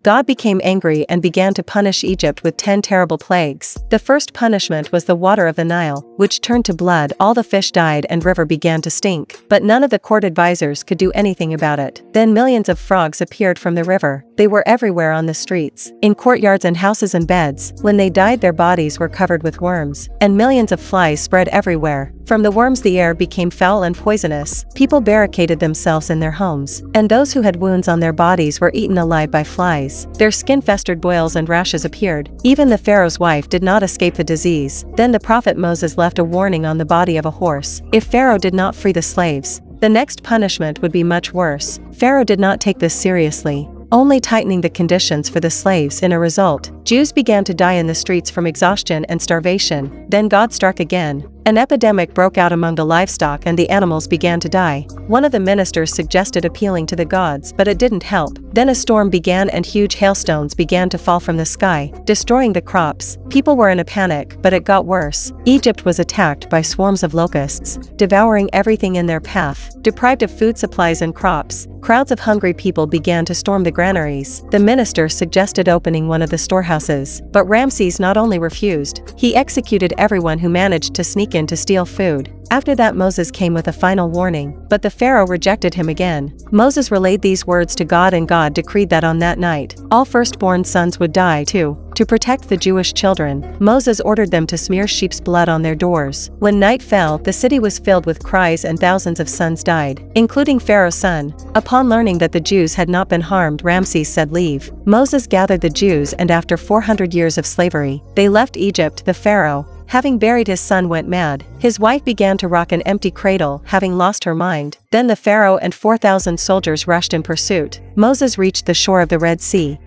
God became angry and began to punish Egypt with 10 terrible plagues. The first punishment was the water of the Nile, which turned to blood, all the fish died and river began to stink. But none of the court advisors could do anything about it. Then millions of frogs appeared from the river. They were everywhere on the streets, in courtyards and houses and beds. When they died, their bodies were covered with worms, and millions of flies spread everywhere. From the worms the air became foul and poisonous. People barricaded themselves in their homes, and those who had wounds on their bodies were eaten alive by flies. Their skin festered, boils and rashes appeared. Even the Pharaoh's wife did not escape the disease. Then the prophet Moses left a warning on the body of a horse. If Pharaoh did not free the slaves, the next punishment would be much worse. Pharaoh did not take this seriously, only tightening the conditions for the slaves. In a result, Jews began to die in the streets from exhaustion and starvation. Then God struck again. An epidemic broke out among the livestock and the animals began to die. One of the ministers suggested appealing to the gods, but it didn't help. Then a storm began and huge hailstones began to fall from the sky, destroying the crops. People were in a panic, but it got worse. Egypt was attacked by swarms of locusts, devouring everything in their path. Deprived of food supplies and crops, crowds of hungry people began to storm the granaries. The minister suggested opening one of the storehouses, but Ramses not only refused, he executed everyone who managed to sneak in to steal food. After that, Moses came with a final warning, but the Pharaoh rejected him again. Moses relayed these words to God, and God decreed that on that night, all firstborn sons would die too. To protect the Jewish children, Moses ordered them to smear sheep's blood on their doors. When night fell, the city was filled with cries and thousands of sons died, including Pharaoh's son. Upon learning that the Jews had not been harmed, Ramses said, "Leave." Moses gathered the Jews, and after 400 years of slavery, they left Egypt. The Pharaoh, having buried his son, went mad. His wife began to rock an empty cradle, having lost her mind. Then the Pharaoh and 4,000 soldiers rushed in pursuit. Moses reached the shore of the Red Sea.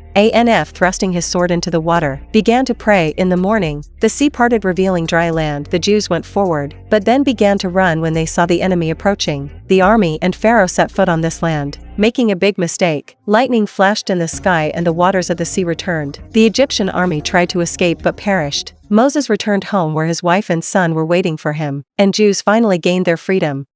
Thrusting his sword into the water, began to pray. In the morning, the sea parted, revealing dry land. The Jews went forward, but then began to run when they saw the enemy approaching. The army and Pharaoh set foot on this land, making a big mistake. Lightning flashed in the sky and the waters of the sea returned. The Egyptian army tried to escape but perished. Moses returned home where his wife and son were waiting for him, and Jews finally gained their freedom.